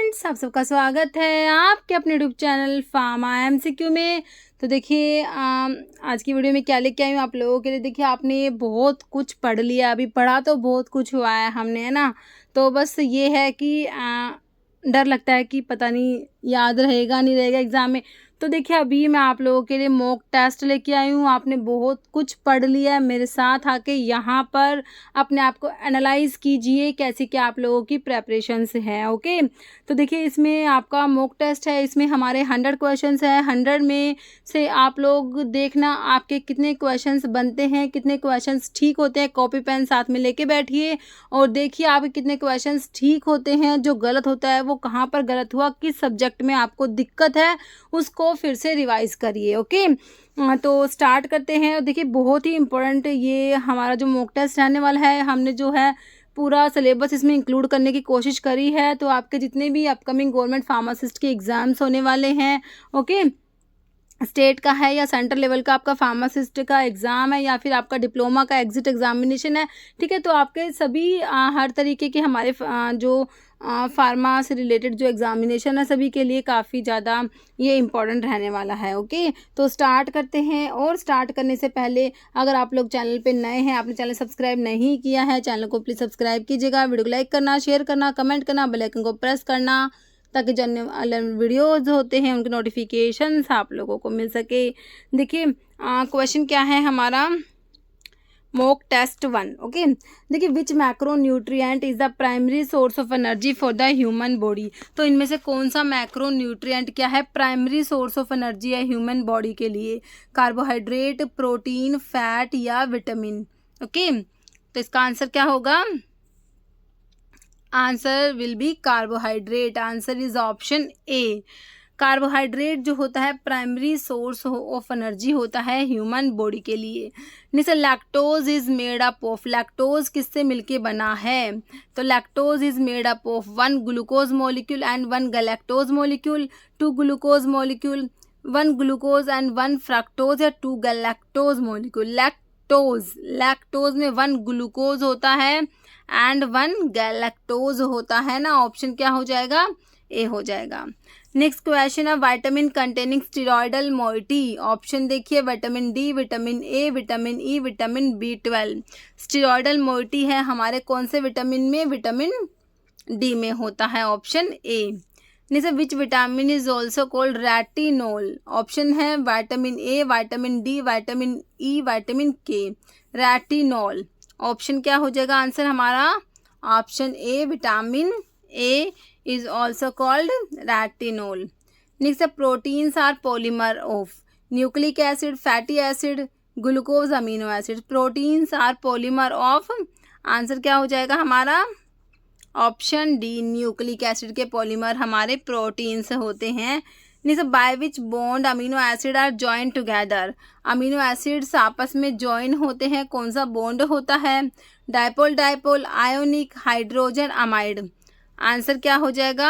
Friends, आप सबका स्वागत है आपके अपने यूट्यूब चैनल फार्मा एमसीक्यू में। तो देखिए आज की वीडियो में क्या लेके आई हूँ आप लोगों के लिए। देखिए आपने बहुत कुछ पढ़ लिया, अभी पढ़ा तो बहुत कुछ हुआ है हमने, है ना। तो बस ये है कि डर लगता है कि पता नहीं याद रहेगा नहीं रहेगा एग्ज़ाम में। तो देखिए अभी मैं आप लोगों के लिए मॉक टेस्ट लेके आई हूँ। आपने बहुत कुछ पढ़ लिया है, मेरे साथ आके यहाँ पर अपने आप को एनालाइज कीजिए कैसे क्या आप लोगों की प्रेपरेशंस हैं। ओके, तो देखिए इसमें आपका मॉक टेस्ट है, इसमें हमारे 100 क्वेश्चंस है। 100 में से आप लोग देखना आपके कितने क्वेश्चंस बनते हैं, कितने क्वेश्चंस ठीक होते हैं। कॉपी पेन साथ में लेके बैठिए और देखिए आपके कितने क्वेश्चंस ठीक होते हैं, जो गलत होता है वो कहाँ पर गलत हुआ, किस सब्जेक्ट में आपको दिक्कत है उसको फिर से रिवाइज करिए। ओके, तो स्टार्ट करते हैं। देखिए बहुत ही इम्पोर्टेंट ये हमारा जो मॉक टेस्ट रहने वाला है, हमने जो है पूरा सिलेबस इसमें इंक्लूड करने की कोशिश करी है। तो आपके जितने भी अपकमिंग गवर्नमेंट फार्मासिस्ट के एग्ज़ाम्स होने वाले हैं, ओके, स्टेट का है या सेंट्रल लेवल का आपका फार्मासिस्ट का एग्ज़ाम है या फिर आपका डिप्लोमा का एग्जिट एग्जामिनेशन है, ठीक है। तो आपके सभी हर तरीके के हमारे जो फार्मा से रिलेटेड जो एग्जामिनेशन है सभी के लिए काफ़ी ज़्यादा ये इम्पॉर्टेंट रहने वाला है। ओके, तो स्टार्ट करते हैं। और स्टार्ट करने से पहले अगर आप लोग चैनल पे नए हैं, आपने चैनल सब्सक्राइब नहीं किया है, चैनल को प्लीज़ सब्सक्राइब कीजिएगा। वीडियो को लाइक करना, शेयर करना, कमेंट करना, बेल आइकन को प्रेस करना, ताकि जो वाले वीडियोज़ होते हैं उनके नोटिफिकेशंस आप लोगों को मिल सके। देखिए क्वेश्चन क्या है हमारा, मॉक टेस्ट 1। ओके, देखिए which macro nutrient is the primary source of energy for the human body. तो इनमें से कौन सा मैक्रो न्यूट्रिएंट क्या है, प्राइमरी सोर्स ऑफ एनर्जी है ह्यूमन बॉडी के लिए? कार्बोहाइड्रेट, प्रोटीन, फैट या विटामिन? ओके, तो इसका आंसर क्या होगा? Answer will be carbohydrate. Answer is option A. Carbohydrate जो होता है प्राइमरी सोर्स ऑफ एनर्जी होता है ह्यूमन बॉडी के लिए। जैसे lactose is made up of, lactose किससे मिलके बना है? तो lactose is made up of 1 glucose molecule and 1 galactose molecule, 2 glucose molecule, 1 glucose and 1 fructose या 2 गैलेक्टोज मॉलिक्यूल। लैक्टोज में 1 ग्लूकोज होता है एंड 1 गैलेक्टोज होता है ना। ऑप्शन क्या हो जाएगा? ए हो जाएगा। नेक्स्ट क्वेश्चन है vitamin containing steroidal moiety. Option देखिए, vitamin D, vitamin A, vitamin E, vitamin B12। Steroidal moiety है हमारे कौन से विटामिन में? विटामिन डी में होता है, ऑप्शन ए। जैसे which vitamin is also called retinol. Option है vitamin A, vitamin D, vitamin E, vitamin K. Retinol, option क्या हो जाएगा आंसर हमारा? Option A, vitamin A is also called retinol. Next, the proteins are polymer of nucleic acid, fatty acid, glucose, amino acids. Proteins are polymer of, answer क्या हो जाएगा हमारा? Option D, nucleic acid के polymer हमारे proteins होते हैं। नीचे by which bond amino acid are join together. Amino acids आपस में जॉइन होते हैं, कौन सा बॉन्ड होता है? Dipole, dipole, ionic, hydrogen, amide. Answer क्या हो जाएगा?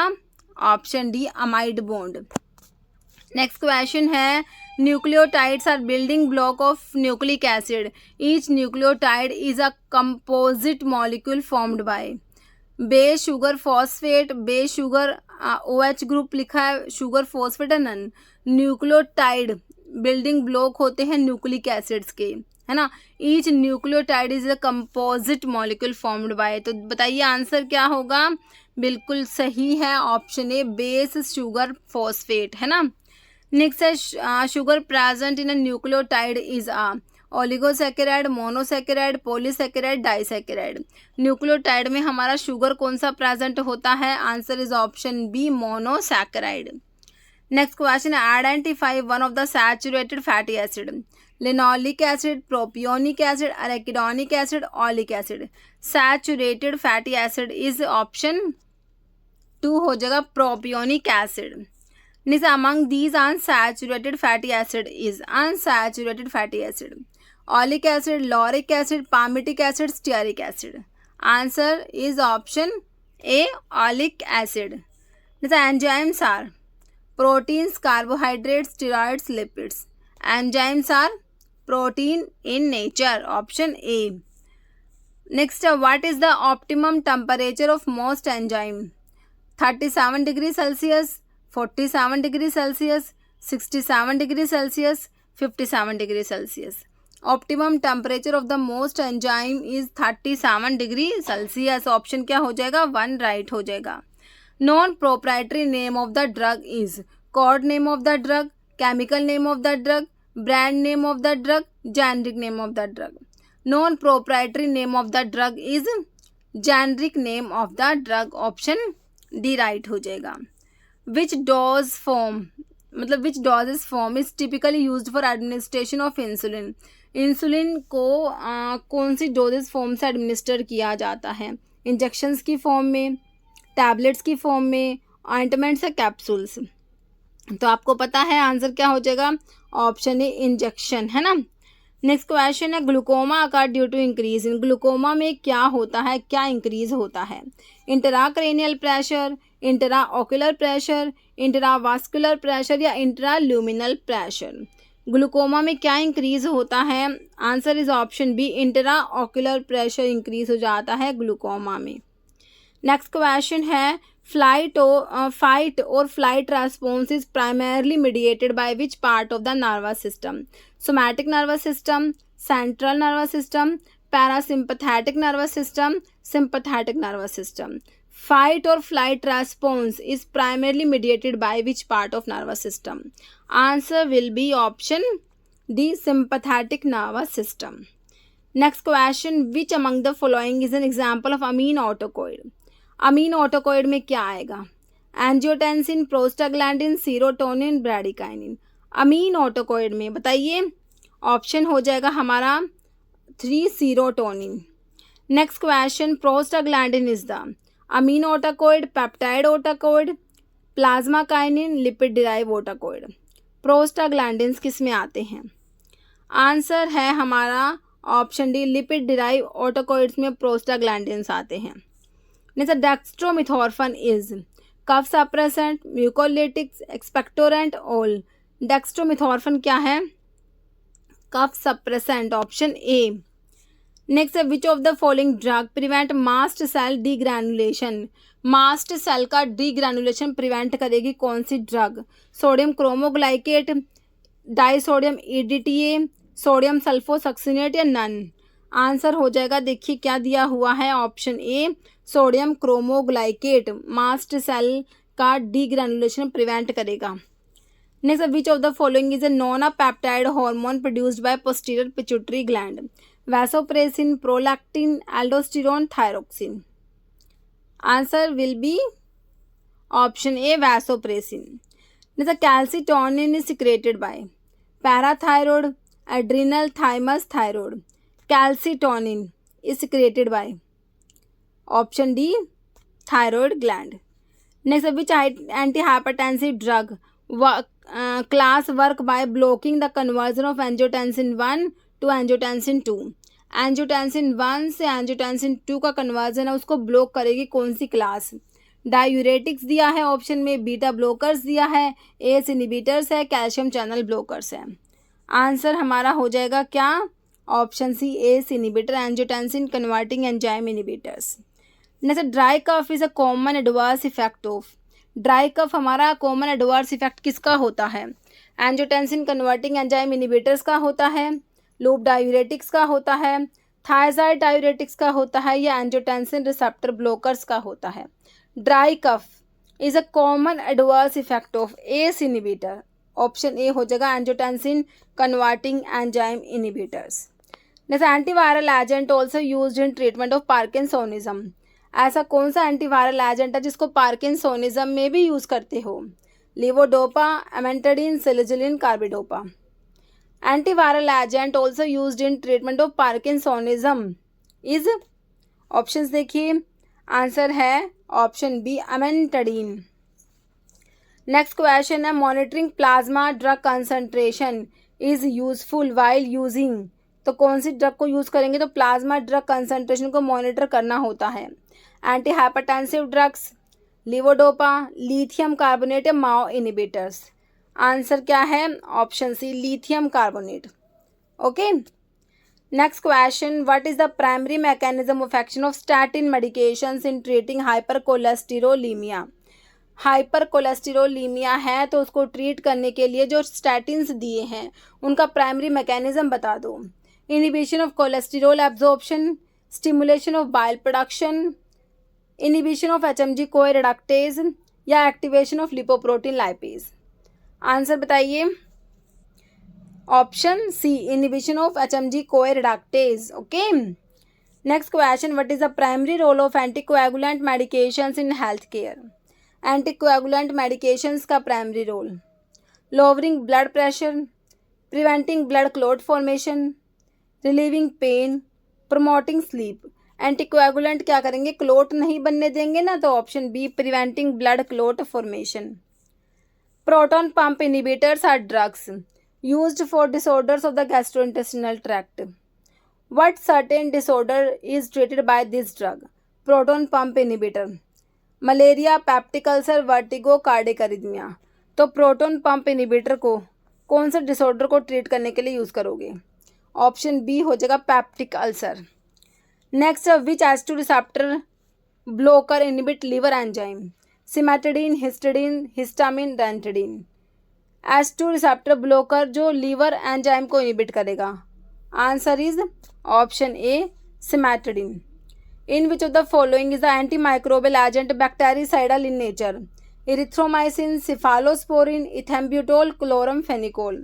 Option D, amide bond. Next question है nucleotides are building block of nucleic acid. Each nucleotide is a composite molecule formed by base, sugar, phosphate. Base sugar OH group लिखा है, sugar, phosphate है none. Nucleotide building block होते हैं nucleic acids के, है ना। Each nucleotide is a composite molecule formed by, तो बताइए आंसर क्या होगा? बिल्कुल सही है, option A, base, sugar, phosphate, है ना। नेक्स्ट है sugar present in a nucleotide is a oligosaccharide, monosaccharide, polysaccharide, disaccharide. Nucleotide में हमारा शुगर कौन सा प्रेजेंट होता है? Answer is option B, monosaccharide. Next question है identify one of the saturated fatty acid. Linoleic acid, propionic acid, arachidonic acid, oleic acid. Saturated fatty acid is option 2 हो जाएगा, propionic acid. Next, among these unsaturated fatty acid is unsaturated fatty acid. Oleic acid, lauric acid, palmitic acid, stearic acid. Answer is option A, oleic acid. Next, enzymes are proteins, carbohydrates, steroids, lipids. Enzymes are protein in nature. Option A. Next, what is the optimum temperature of most enzyme? 37 degree Celsius, 47 degree Celsius, 67 degree Celsius, 57 degree Celsius. Optimum temperature of the most enzyme is 37 degree Celsius. Option क्या हो जाएगा? 1 right हो जाएगा। Non proprietary name of the drug is code name of the drug, chemical name of the drug, brand name of the drug, generic name of the drug. Non proprietary name of the drug is generic name of the drug. Option D right हो जाएगा। Which dose form मतलब which doses form is typically used for administration of insulin. Insulin को कौन सी doses form से administer किया जाता है? इंजेक्शंस की फॉर्म में, टैबलेट्स की फॉर्म में, ऑइंटमेंट्स या कैप्सूल्स। तो आपको पता है आंसर क्या हो जाएगा? ऑप्शन ए इंजेक्शन, है ना। नेक्स्ट क्वेश्चन है glaucoma occur due to increase in. Glaucoma में क्या होता है, क्या इंक्रीज होता है? Intracranial pressure, intraocular pressure, intravascular pressure या इंट्राल्यूमिनल प्रेशर। ग्लूकोमा में क्या इंक्रीज होता है? Answer is option B, intraocular pressure increase हो जाता है ग्लूकोमा में। नेक्स्ट क्वेश्चन है फाइट और flight response is primarily mediated by which part of the nervous system. Somatic nervous system, central nervous system, parasympathetic nervous system, sympathetic nervous system. Fight और flight response is primarily mediated by which part of nervous system? Answer will be option D, sympathetic nervous system. Next question which among the following is an example of amine autocoid. Amine autocoid में क्या आएगा? Angiotensin, prostaglandin, serotonin, bradykinin. Amine autocoid में बताइए, option हो जाएगा हमारा 3 serotonin. Next question prostaglandin is the amine autocoid, peptide autocoid, plasma kinin, lipid derive autocoid. Prostaglandins किस में आते हैं? आंसर है हमारा option D, lipid derive autocoids में प्रोस्टाग्लैंडिन्स आते हैं। Next dextromethorphan is cough suppressant, mucolytics, expectorant, all. Dextromethorphan क्या है? Cough suppressant, option A. Next है which of the following drug prevent mast cell degranulation. Mast cell का degranulation prevent करेगी कौन सी drug? Sodium cromoglycate, disodium EDTA, sodium sulfosuccinate या none. Answer हो जाएगा, देखिए क्या दिया हुआ है, option A, sodium cromoglycate mast cell का डीग्रैनुलेशन प्रिवेंट करेगा। Next which of the following is a non uh peptide hormone produced by posterior pituitary gland. Vasopressin, prolactin, aldosterone, thyroxine. Answer will be option A, vasopressin. Next calcitonin is secreted by parathyroid, adrenal, thymus, thyroid. Calcitonin is secreted by option D, thyroid gland. Next which anti hypertensive drug class work by blocking the conversion of angiotensin 1 to angiotensin 2। Angiotensin 1 से angiotensin 2 का conversion है उसको block करेगी कौन सी class? Diuretics दिया है option में, beta blockers दिया है, एस इनिबिटर्स है, कैल्शियम चैनल ब्लॉकर्स है। आंसर हमारा हो जाएगा क्या? Option C, ACE inhibitor, angiotensin converting enzyme inhibitors. Next dry cough is a common adverse effect of. Dry cough हमारा कॉमन एडवर्स इफेक्ट किसका होता है? एंजियोटेंसिन कन्वर्टिंग एंजाइम इनिबिटर्स का होता है, लूप डायूरेटिक्स का होता है, थायजाइड डायूरेटिक्स का होता है या एंजियोटेंसिन रिसेप्टर ब्लॉकर्स का होता है। Dry cough is a common adverse effect of ACE inhibitor. Option A हो जाएगा, angiotensin converting enzyme inhibitors. Next antiviral agent also used in treatment of parkinsonism. ऐसा कौन सा एंटीवायरल एजेंट है जिसको पार्किंसोनिज्म में भी यूज़ करते हो? Levodopa, amantadine, selegiline, carbidopa. Antiviral agent also used in treatment of parkinsonism is, options देखिए, आंसर है option B, amantadine. Next question है monitoring plasma drug concentration is useful while using. तो कौन सी ड्रग को यूज़ करेंगे तो प्लाज्मा ड्रग कंसंट्रेशन को मॉनिटर करना होता है? Anti hypertensive drugs, levodopa, lithium carbonate या माओ इनिबिटर्स। आंसर क्या है? Option C, lithium carbonate. Okay. Next question what is the primary mechanism of action of statin medications in treating hypercholesterolaemia. Hyper cholesterolaemia है तो उसको treat करने के लिए जो स्टैटिन्स दिए हैं उनका प्राइमरी मैकेनिज्म बता दो। Inhibition of cholesterol absorption, stimulation of bile production, inhibition of HMG CoA reductase या activation of lipoprotein lipase. Answer बताइए। Option C, inhibition of HMG CoA reductase. Okay, next question, what is the primary role of anticoagulant medications in health care? Anticoagulant medications का primary role, lowering blood pressure, preventing blood clot formation, relieving pain, promoting sleep. Anticoagulant क्या करेंगे? Clot नहीं बनने देंगे ना, तो option B, preventing blood clot formation. Proton pump inhibitors are drugs used for disorders of the gastrointestinal tract. What certain disorder is treated by this drug? Proton pump inhibitor. Malaria, peptic ulcer, vertigo, cardiac arrhythmia. तो proton pump inhibitor को कौन सा disorder को treat करने के लिए use करोगे? Option B हो जाएगा peptic ulcer. Next, which H two receptor blocker inhibit liver enzyme? Cimetidine, histidine, histamine, ranitidine. H2 receptor blocker जो लीवर एंजाइम को इनिबिट करेगा। Answer is option A, cimetidine. In which of the following is the anti microbial agent bactericidal in nature? Erythromycin, cephalosporin, ethambutol, chloramphenicol.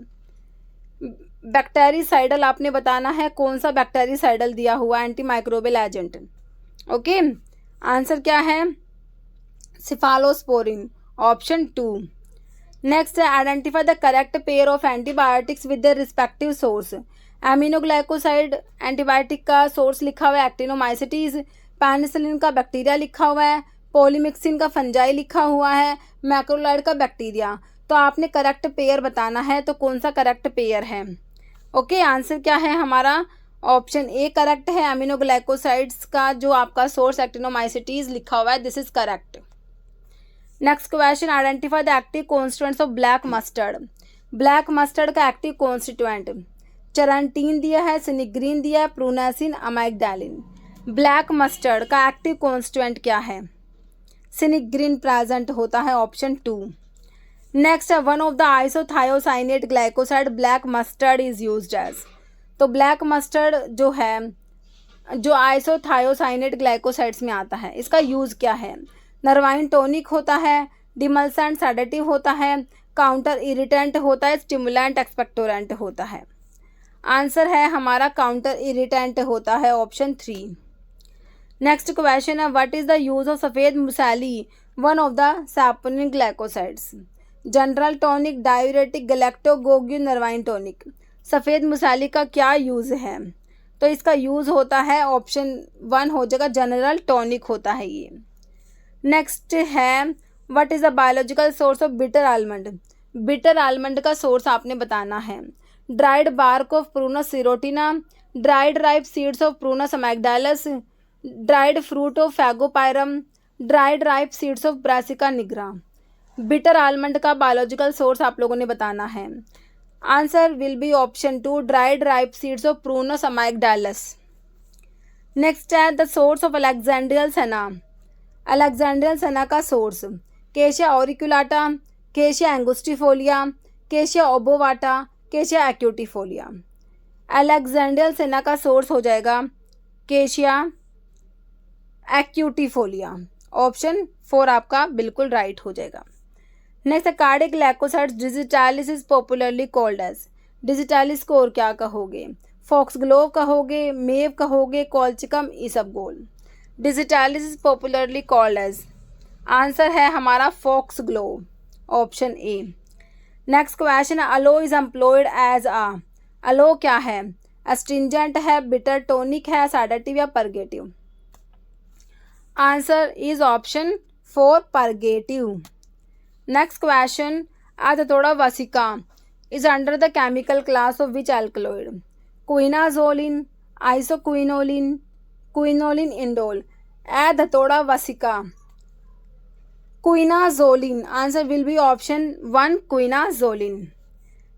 Bactericidal आपने बताना है कौन सा bactericidal दिया हुआ anti microbial agent. Okay, answer क्या है? Cephalosporin, option 2। Next, identify the correct pair of antibiotics with the respective source. Aminoglycoside antibiotic का सोर्स लिखा हुआ है एक्टिनोमाइसिटीज, पेनिसिलिन का बैक्टीरिया लिखा हुआ है, पॉलीमिक्सिन का फंजाई लिखा हुआ है, मैक्रोलाइड का बैक्टीरिया। तो आपने करेक्ट पेयर बताना है, तो कौन सा करेक्ट पेयर है? ओके, आंसर क्या है हमारा? ऑप्शन ए करेक्ट है। एमिनोग्लाइकोसाइड्स का जो आपका सोर्स एक्टिनोमाइसिटीज लिखा हुआ है, this is correct. Next question, identify the active constituents of black mustard. Black mustard का एक्टिव कॉन्स्टिट्यूएंट चरंटीन दिया है, सिनिग्रीन दिया है, प्रूनेसिन, अमाइगडालिन। ब्लैक मस्टर्ड का एक्टिव कॉन्स्टिट्यूएंट क्या है? सिनिग्रीन प्रेजेंट होता है, option 2। Next, one of the isothiocyanate glycoside black mustard is used as. तो ब्लैक मस्टर्ड जो है, जो आइसोथायोसाइनेट ग्लाइकोसाइड्स में आता है, इसका यूज़ क्या है? नर्वाइन टॉनिक होता है, डिमल्सेंट सेडेटिव होता है, काउंटर इरिटेंट होता है, स्टिमुलेंट एक्सपेक्टोरेंट होता है। आंसर है हमारा काउंटर इरिटेंट होता है, ऑप्शन 3। नेक्स्ट क्वेश्चन है, what is the use of safed musli, one of the saponin glycosides? General tonic, diuretic, galactagogue, nervine tonic. सफ़ेद मुसाली का क्या यूज़ है? तो इसका यूज़ होता है, ऑप्शन 1 हो जाएगा, जनरल टॉनिक होता है ये। नेक्स्ट है, what is the biological source of bitter almond? Bitter almond का सोर्स आपने बताना है। Dried bark of Prunus serotina, dried ripe seeds of Prunus amygdalus, dried fruit of Fagopyrum, dried ripe seeds of Brassica nigra. Bitter almond का biological source आप लोगों ने बताना है। Answer will be option 2, dried ripe seeds of Prunus amygdalus. Next है, the source of Alexandrian senna. Alexandrian सेना का source केशिया ऑरिकुलाटा, केशिया एंगुस्टिफोलिया, केशिया ओबोवाटा, केशिया एक्यूटिफोलिया। अलेक्जेंड्रियल सेना का सोर्स हो जाएगा केशिया एक्यूटिफोलिया, ऑप्शन 4 आपका बिल्कुल राइट हो जाएगा। Next, cardiac glycosides digitalis is popularly called as. Digitalis को और क्या कहोगे? फॉक्सग्लोव कहोगे, मेव कहोगे, colchicum isabgol. Digitalis is popularly called as, answer है हमारा foxglove, option A. Next question, aloe is employed as a. Aloe क्या है? एस्ट्रिंजेंट है, बिटर टॉनिक है, सेडेटिव या purgative? Answer is option 4, purgative. Next question, Adhatoda vasica is under the chemical class of which alkaloid? क्विनाजोलिन, isoquinoline, quinoline indole. Adhatoda vasica, quinazoline. Answer will be option 1, quinazoline.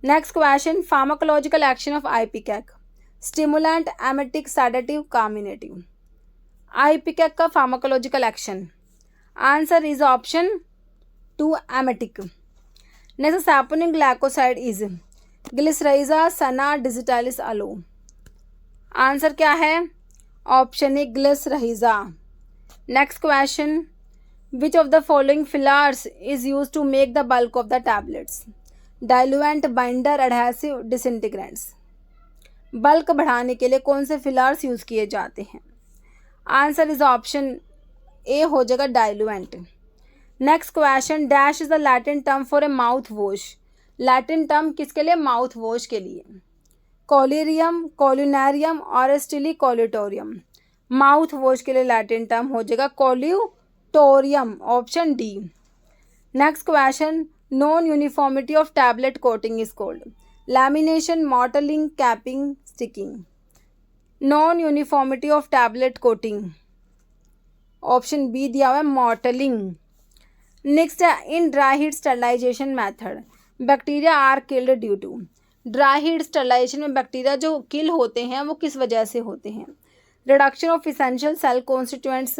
Next question, pharmacological action of ipecac. Stimulant, emetic, sedative, carminative. Ipecac का pharmacological action, answer is option to emetic. Next, saponin glycoside is Glycyrrhiza sana digitalis aloe. Answer क्या है? Option A Glycyrrhiza. Next question, which of the following fillers is use to make the bulk of the tablets? Diluent, binder, adhesive, disintegrants. Bulk बढ़ाने के लिए कौन से fillers use किए जाते हैं? आंसर इज ऑप्शन ए हो जाएगा diluent. Next question, dash is the Latin term for a mouth wash. Latin term किसके लिए? माउथ वॉश के लिए. कोलिरियम, कोलिनेरियम और स्टिली कोलिटोरियम. माउथ वॉश के लिए लैटिन टर्म हो जाएगा collutorium. Option D. Next question, non uniformity of tablet coating is called. Lamination, mottling, capping, sticking. Non uniformity of tablet coating, option B दिया हुआ है मॉटलिंग. नेक्स्ट है, in dry heat sterilization method bacteria are killed due to. Dry heat sterilisation में bacteria जो kill होते हैं वो किस वजह से होते हैं? Reduction of essential cell constituents,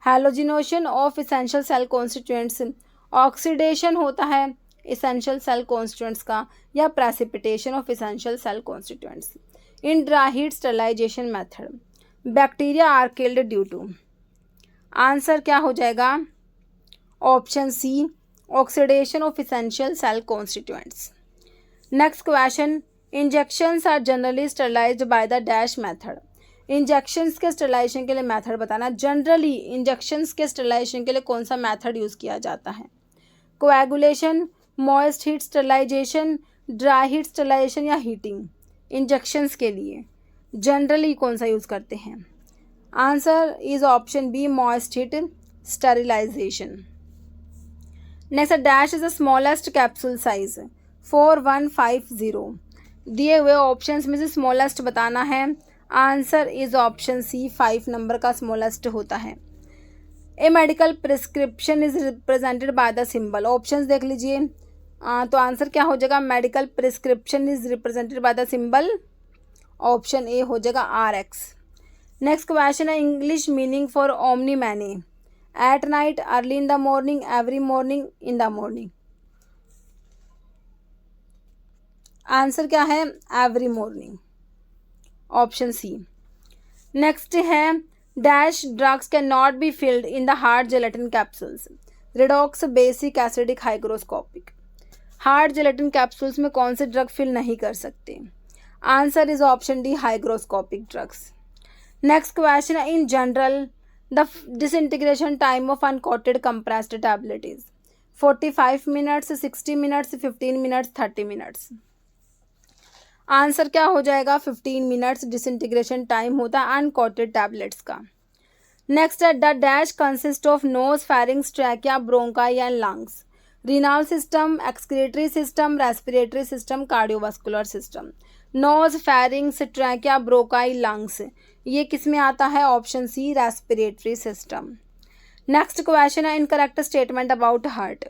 halogenation of essential cell constituents, oxidation होता है इसेंशियल सेल कॉन्स्टिट्यूएंट्स का, या precipitation of essential cell constituents. In dry heat sterilization method bacteria are killed due to. Answer क्या हो जाएगा? Option C, oxidation of essential cell constituents. Next question, injections are generally sterilized by the dash method. Injections के sterilization के लिए method बताना. Generally injections के sterilization के लिए कौन सा मेथड यूज़ किया जाता है? Coagulation, moist heat sterilisation, dry heat sterilisation या हीटिंग. इंजेक्शंस के लिए जनरली कौन सा यूज़ करते हैं? Answer is option B, moist heat sterilisation. Next, dash is the smallest capsule size 4150. दिए हुए ऑप्शंस में से स्मॉलेस्ट बताना है. Answer is option C, 5 number का स्मॉलेस्ट होता है. A medical prescription is represented by the symbol. Options देख लीजिए. तो आंसर क्या हो जाएगा? Medical prescription is represented by the symbol. Option A हो जाएगा RX. नेक्स्ट क्वेश्चन है, English meaning for omni mane. At night, early in the morning, every morning, in the morning. Answer क्या है? Every morning. Option C. Next है, dash drugs can not be filled in the hard gelatin capsules. Redox, basic, acidic, hygroscopic. Hard gelatin capsules में कौन से drug fill नहीं कर सकते? Answer is option D, hygroscopic drugs. Next question है, in general the disintegration time of uncoated compressed tablet is 45 minutes, 60 minutes, 15 minutes, 30 minutes. Answer क्या हो जाएगा? 15 मिनट्स डिसइंटीग्रेशन टाइम होता है अनकोटेड टैबलेट्स का. नेक्स्ट है, the dash consist of nose, pharynx, trachea, bronchi and lungs. Renal system, excretory system, respiratory system, cardiovascular system. Nose, pharynx, trachea, bronchi, lungs, ये किस में आता है? Option C, respiratory system. Next question है, incorrect statement about heart.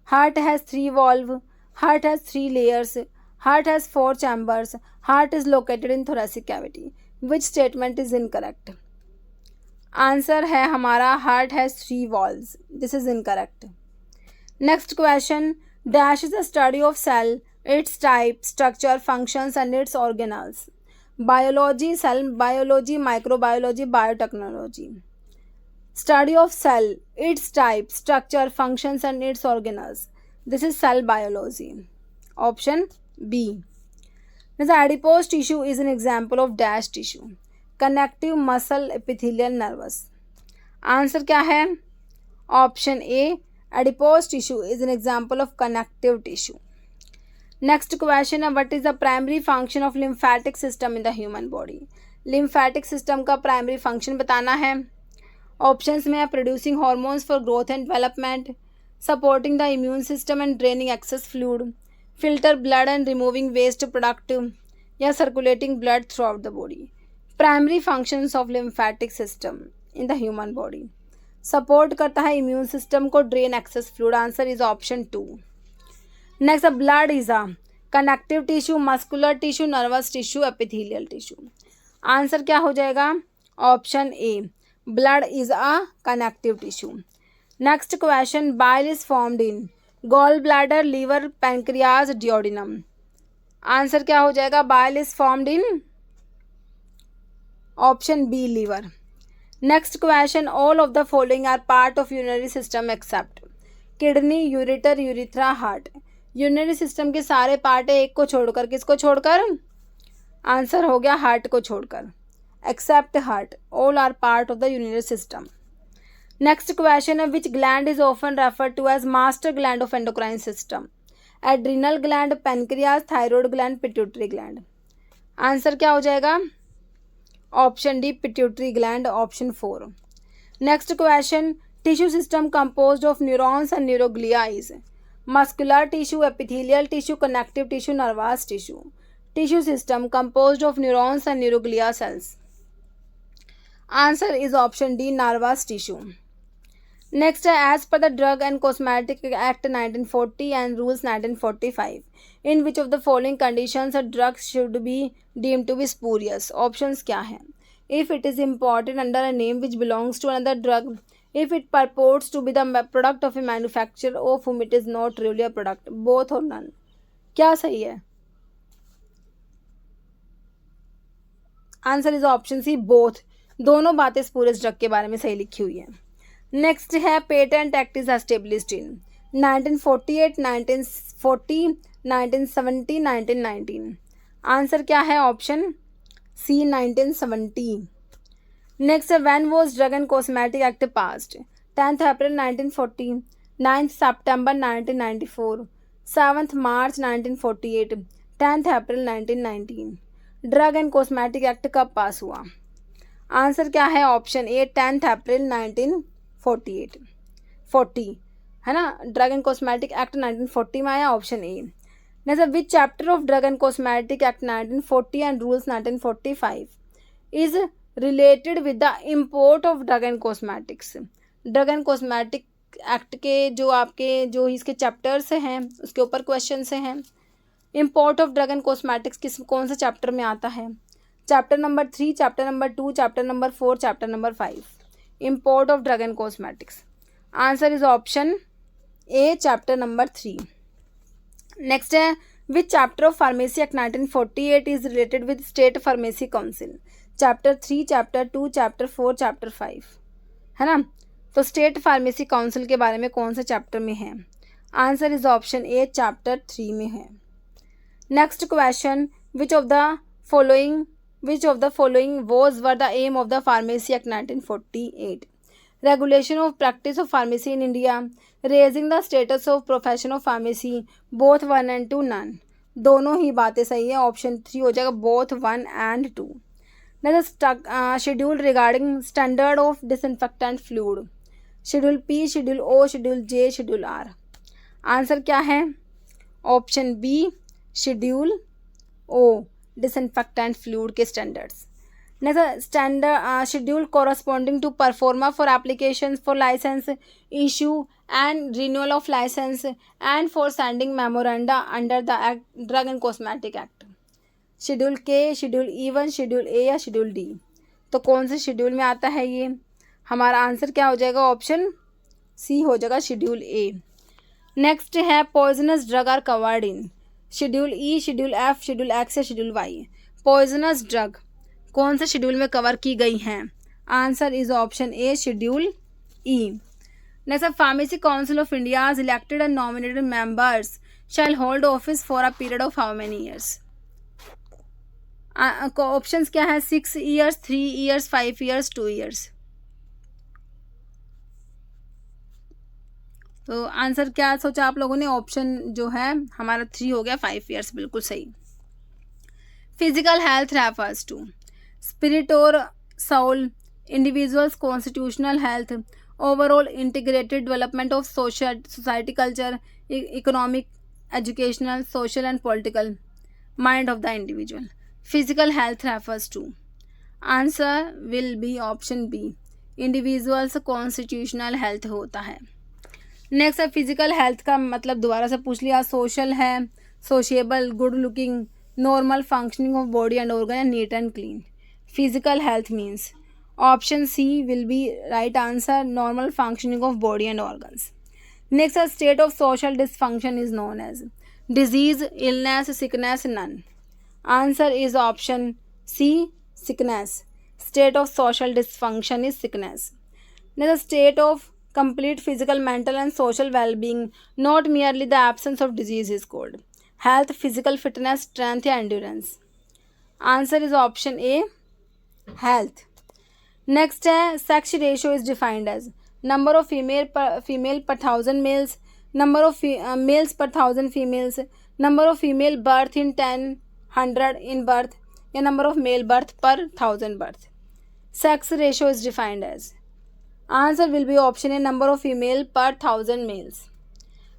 Heart has 3 valve, heart has 3 layers, heart has 4 chambers, heart is located in thoracic cavity. Which statement is incorrect? Answer है हमारा heart has 3 valves. This is incorrect. Next question, dash is the study of cell, its type, structure, functions and its organelles. Biology, cell biology, microbiology, biotechnology. Study of cell, its type, structure, functions and its organelles. This is cell biology. Option B. Adipose tissue is an example of dash tissue. Connective, muscle, epithelial, nervous. Answer क्या है? Option A, adipose tissue is an example of connective tissue. Next question है, what is the primary function of lymphatic system in the human body. Lymphatic system का primary function बताना है. Options में है, producing hormones for growth and development, supporting the immune system and draining excess fluid, filter blood and removing waste product, या circulating blood throughout the body. Primary functions of lymphatic system in the human body. Support करता है immune system को, drain excess fluid. Answer is option 2. Next, blood is a connective tissue, muscular tissue, nervous tissue, epithelial tissue. Answer क्या हो जाएगा? Option A, blood is a connective tissue. Next question, bile is formed in gall bladder, liver, pancreas, duodenum. Answer क्या हो जाएगा? Bile is formed in option B, liver. Next question, all of the following are part of urinary system except kidney, ureter, urethra, heart. Urinary system के सारे part है एक को छोड़कर, किसको छोड़कर? आंसर हो गया हार्ट को छोड़कर, except heart, all are part of the urinary system. Next question है, which gland is often referred to as master gland of endocrine system? Adrenal gland, pancreas, thyroid gland, pituitary gland. Answer क्या हो जाएगा? Option D, pituitary gland, option 4। Next question, tissue system composed of neurons and neuroglia is muscular tissue, epithelial tissue, connective tissue, nervous tissue. Tissue system composed of neurons and neuroglia cells. Answer is option D, nervous tissue. Next, as per the Drug and Cosmetic Act 1940 and Rules 1945, in which of the following conditions a drug should be deemed to be spurious? Options क्या हैं? If it is imported under a name which belongs to another drug, if it purports to be the product of a manufacturer of whom it is not really a product, both or none. क्या सही है? Answer is option C, both. दोनों बातें spurious drug के बारे में सही लिखी हुई है। नेक्स्ट है, patent act is established in 1948, 1940, 1970, 1919। Answer क्या है? Option C, 1970। नेक्स्ट है, when was drug and cosmetic act passed? 10th April 1940, 9th September 1994, 7th March 1948, 10th April 1919। Drug and cosmetic act कब पास हुआ? आंसर क्या है? Option ए, 10th अप्रैल 1948, 40 है ना। Drug and cosmetic act 1940 में आया, option A. Next, which chapter of drug and cosmetic act 1940 and rules 1945 is related with the import of drug and cosmetics? Drug and cosmetic act के जो इसके chapters हैं उसके ऊपर क्वेश्चन से हैं। Import of drug and cosmetics कौन से चैप्टर में आता है? Chapter number 3, chapter number 2, chapter number 4, chapter number 5। Import of drug and cosmetics, answer is option A, chapter number 3। Next है, which chapter of pharmacy act 1948 is related with state pharmacy council? Chapter 3, chapter 2, chapter 4, chapter 5 है ना। तो state pharmacy council के बारे में कौन से chapter में है? Answer is option A, chapter 3 में है। Next question, which of the following were the aim of the Pharmacy Act 1948? Regulation of practice of pharmacy in India, raising the status of profession of pharmacy, both 1 and 2, none। दोनों ही बातें सही है, option 3 हो जाएगा, both 1 and 2। Next, schedule regarding standard of disinfectant fluid, schedule P, schedule O, schedule J, schedule R। Answer क्या है? Option B, schedule O, disinfectant fluid के standards. Next, standard schedule corresponding to proforma for application for licence issue and renewal of licence and for sending memoranda under the act drug and cosmetic act. Schedule K, schedule E1, schedule A या schedule D? तो कौन से schedule में आता है ये? हमारा answer क्या हो जाएगा? ऑप्शन सी हो जाएगा, शेड्यूल ए। नेक्स्ट है, poisonous drug are covered in schedule E, schedule F, schedule X या शेड्यूल वाई? पॉइजनस ड्रग कौन से शेड्यूल में कवर की गई हैं? Answer is option A, schedule E. Next, pharmacy council of India elected and nominated members shall hold office for a period of how many years? Options क्या है? 6 years, 3 years, 5 years, 2 years। तो answer क्या सोचा आप लोगों ने? Option जो है हमारा 3 हो गया, 5 years, बिल्कुल सही। Physical health refers to spirit और soul, individuals constitutional health, overall integrated development of society, culture, economic, educational, social and political mind of the individual. Physical health refers to, answer will be option B, individuals constitutional health होता है। Next है, physical health का मतलब दोबारा से पूछ लिया। Social है, sociable, good looking, normal functioning of body and organ, neat and clean. Physical health means Option C will be right answer, normal functioning of body and organs. Next, a state of social dysfunction is known as disease, illness, sickness, none. Answer is option C, sickness. State of social dysfunction is sickness. Next, a state of complete physical, mental, and social well being, not merely the absence of disease, is called health, physical fitness, strength, या endurance. Answer is option A, health. Next है sex ratio is defined as number of female per thousand males, number of males per thousand females, number of female birth in 10, 100 in birth, या number of male birth per thousand birth. Sex ratio is defined as, answer will be option A, number of female per thousand males.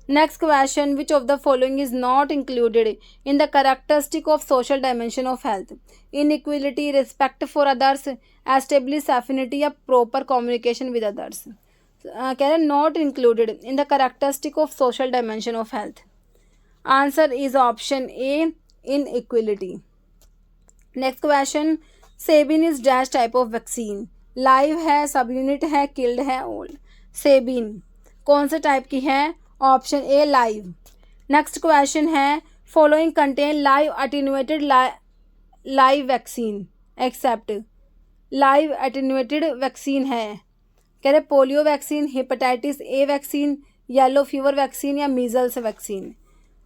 Next question, which of the following is not included in the characteristic of social dimension of health? Inequality, respect for others, established affinity या proper communication with others. कह रहे not included in the characteristic of social dimension of health. Answer is option A, inequality. Next question, Sabin is dash type of vaccine. Live है, सब unit है, killed है, old. Sabin कौन से type की है? Option A, live. Next question है, following contain live attenuated live vaccine except. Live attenuated vaccine है, कह रहे polio vaccine, hepatitis A vaccine, yellow fever vaccine या मीजल्स वैक्सीन.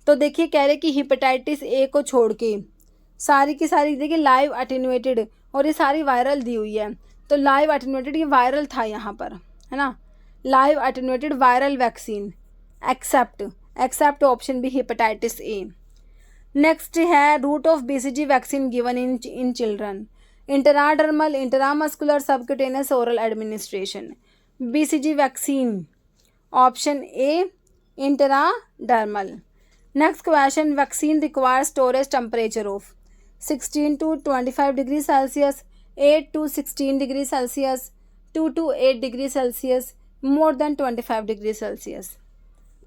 तो देखिए कह रहे कि हेपेटाइटिस ए को छोड़ के सारी की सारी देखिए लाइव अटेन्यूएटेड, और ये सारी वायरल दी हुई है. तो लाइव अटेन्यूएटेड ये वायरल था यहाँ पर, है ना. Live attenuated viral vaccine except option B, hepatitis A. Next है, route of BCG vaccine given in children. Intradermal, intramuscular, subcutaneous, oral administration. BCG vaccine option A, intradermal. Next question, vaccine require storage temperature of 16 to 25 degree Celsius, 8 to 16 degree Celsius, 2 to 8 degree Celsius, more than 25 degree Celsius.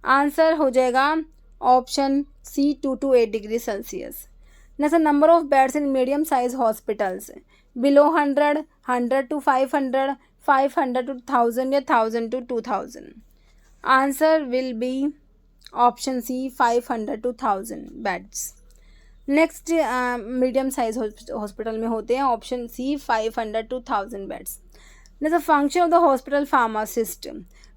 Answer हो जाएगा option C, 2 to 8 degree Celsius. Next, number of beds in medium size hospitals, below 100, 100 to 500, 500 to 1000 या 1000 to 2000. Answer will be option C, 500 to 1000 beds. Next medium size hospital में होते हैं, option C, 500 to 1000 beds. Next, function of the hospital pharmacist,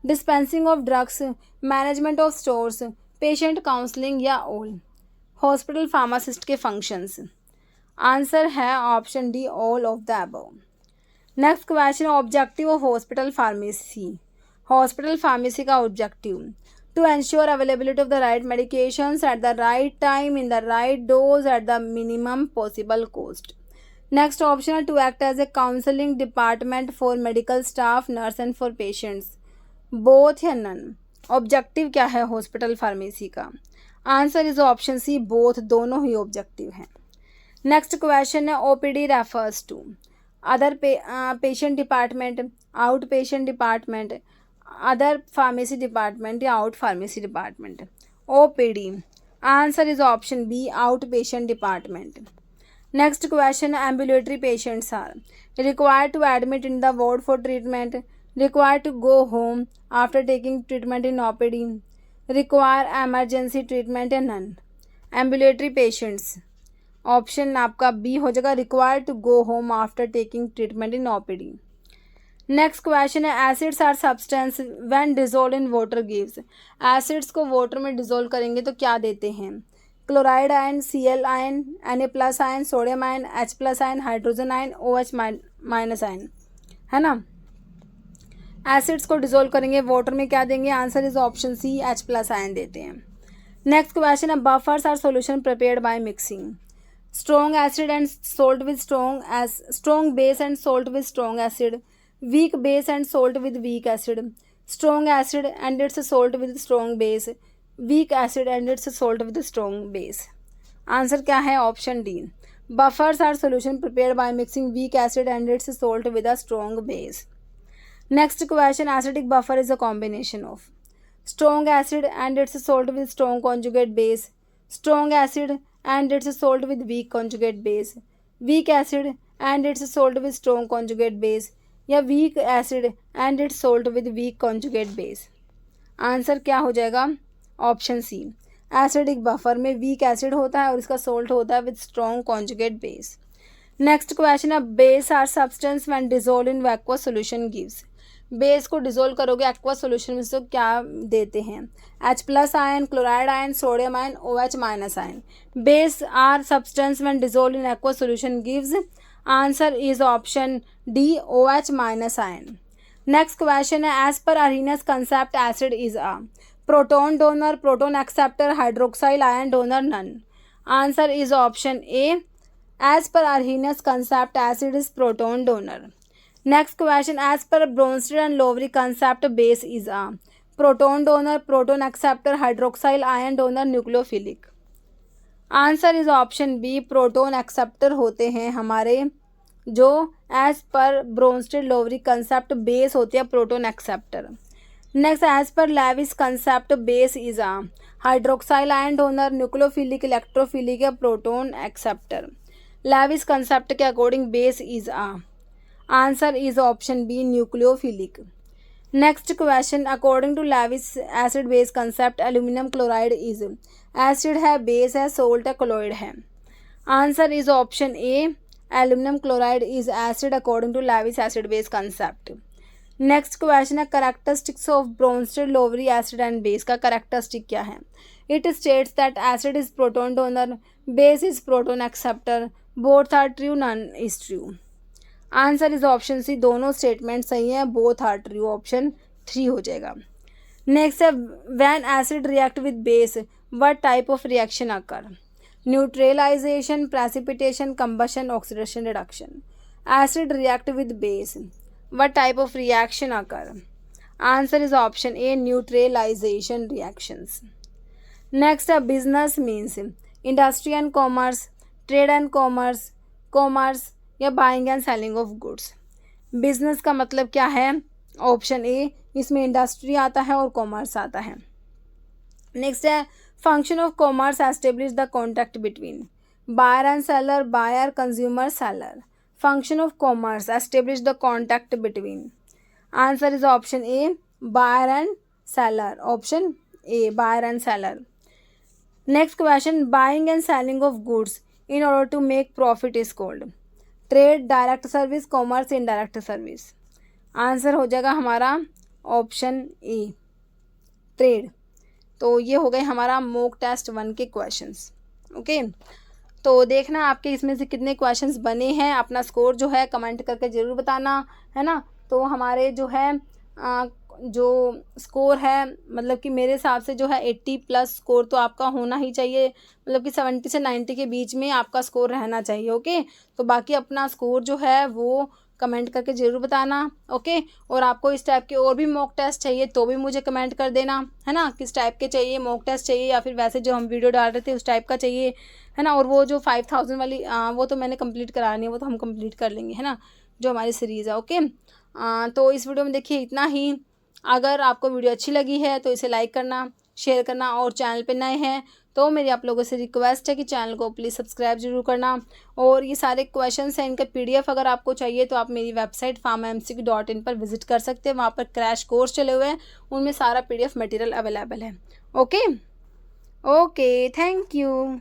dispensing of drugs, management of stores, patient counselling या all. Hospital pharmacist के functions. Answer है option D, all of the above. Next question, objective of hospital pharmacy. Hospital pharmacy का objective, to ensure availability of the right medications at the right time in the right dose at the minimum possible cost. Next option, to act as a counseling department for medical staff, nurse and for patients. Both या none. Objective क्या है hospital pharmacy का? Answer is option C, both, दोनों ही objective हैं. Next question है, OPD refers to other patient department, out patient department, other pharmacy department या out pharmacy department. OPD answer is option B, out patient department. Next question, ambulatory patients are required to admit in the ward for treatment, required to go home after taking treatment in OPD, require emergency treatment या none. Ambulatory patients option आपका B हो जाएगा, required to go home after taking treatment in OPD. Next question है, acids are substance when dissolve in water gives. Acids को water में dissolve करेंगे तो क्या देते हैं? Chloride ion, Cl ion, Na+ ion, sodium ion, H+ ion, hydrogen ion, OH- ion, है ना. एसिड्स को डिजोल्व करेंगे वाटर में, क्या देंगे? Answer is option C, H+ ion देते हैं. नेक्स्ट क्वेश्चन है, buffers are solution prepared by mixing strong acid and salt with strong base and salt with strong acid, weak base and salt with weak acid, strong acid and its salt with strong base, weak acid and its salt with strong base. Answer क्या है? Option D, buffers are solution prepared by mixing weak acid and its salt with a strong base. Next question, acidic buffer is a combination of strong acid and its salt with strong conjugate base, strong acid and its salt with weak conjugate base, weak acid and its salt with strong conjugate base, या weak acid and its salt with weak conjugate base. Answer क्या हो जाएगा? Option C. Acidic buffer में weak acid होता है और इसका सोल्ट होता है with strong conjugate base. Next question है, base are substance when dissolve in aqueous solution gives. Base को डिजोल्व करोगे एक्वा सॉल्यूशन में तो क्या देते हैं? H+ ion, chloride ion, sodium ion, OH- ion. Base are substance when dissolve in aqua solution gives. Answer is option D, OH- ion. Next question है, as per Arrhenius concept acid is a proton donor, proton acceptor, hydroxyl ion donor, none. Answer is option A, as per Arrhenius concept acid is proton donor. Next question, as per Bronsted and Lowry concept base is a proton donor, proton acceptor, hydroxyl ion donor, nucleophilic. Answer is option B, proton acceptor होते हैं हमारे जो as per Bronsted लोवरी concept base होती है proton acceptor. Next, as per Lewis concept base is a hydroxyl ion donor, nucleophilic, electrophilic या proton acceptor. Lewis concept के according base is a, answer is option B, nucleophilic. Next question, according to Lewis acid base concept aluminium chloride is acid है, base है, salt है, colloid है। Answer is option A, aluminium chloride is acid according to Lewis acid base concept. Next question है, characteristics of Bronsted Lowry acid and base का characteristic क्या है? It states that acid is proton donor, base is proton acceptor, both are true, none is true. Answer is option C, दोनों statement सही है, both are true, option 3 हो जाएगा। Next है, when acid react with base what type of reaction occur? Neutralisation, precipitation, combustion, oxidation, reduction. Acid react with base what type of reaction occur? Answer is option A, neutralisation reactions. Next है, business means industry and commerce, trade and commerce, commerce या buying and selling of goods. Business का मतलब क्या है? Option ए, इसमें industry आता है और कॉमर्स आता है। नेक्स्ट है, function of commerce establish the contact between buyer and seller, buyer, consumer, seller. Function of commerce establish the contact between. Answer is option A, buyer and seller, option A, buyer and seller. Next question, buying and selling of goods in order to make profit is called trade, direct service, commerce, indirect service. Answer हो जाएगा हमारा option ए, trade. तो ये हो गए हमारा mock test 1 के questions. Okay, तो देखना आपके इसमें से कितने क्वेश्चंस बने हैं, अपना स्कोर जो है कमेंट करके ज़रूर बताना, है ना। तो हमारे जो है जो स्कोर है, मतलब कि मेरे हिसाब से जो है 80+ स्कोर तो आपका होना ही चाहिए, मतलब कि 70 से 90 के बीच में आपका स्कोर रहना चाहिए। ओके, तो बाकी अपना स्कोर जो है वो कमेंट करके ज़रूर बताना। ओके, और आपको इस टाइप के और भी मॉक टेस्ट चाहिए तो भी मुझे कमेंट कर देना, है ना, किस टाइप के चाहिए, मॉक टेस्ट चाहिए या फिर वैसे जो हम वीडियो डाल रहे थे उस टाइप का चाहिए, है ना। और वो जो 5000 वाली वो तो मैंने कंप्लीट करानी है, वो तो हम कंप्लीट कर लेंगे, है ना, जो हमारी सीरीज़ है। ओके, तो इस वीडियो में देखिए इतना ही। अगर आपको वीडियो अच्छी लगी है तो इसे लाइक करना, शेयर करना, और चैनल पे नए हैं तो मेरी आप लोगों से रिक्वेस्ट है कि चैनल को प्लीज़ सब्सक्राइब जरूर करना। और ये सारे क्वेश्चंस हैं, इनका PDF अगर आपको चाहिए तो आप मेरी वेबसाइट farmamck.in पर विजिट कर सकते हैं, वहाँ पर क्रैश कोर्स चले हुए हैं, उनमें सारा PDF मटेरियल अवेलेबल है। Okay, thank you.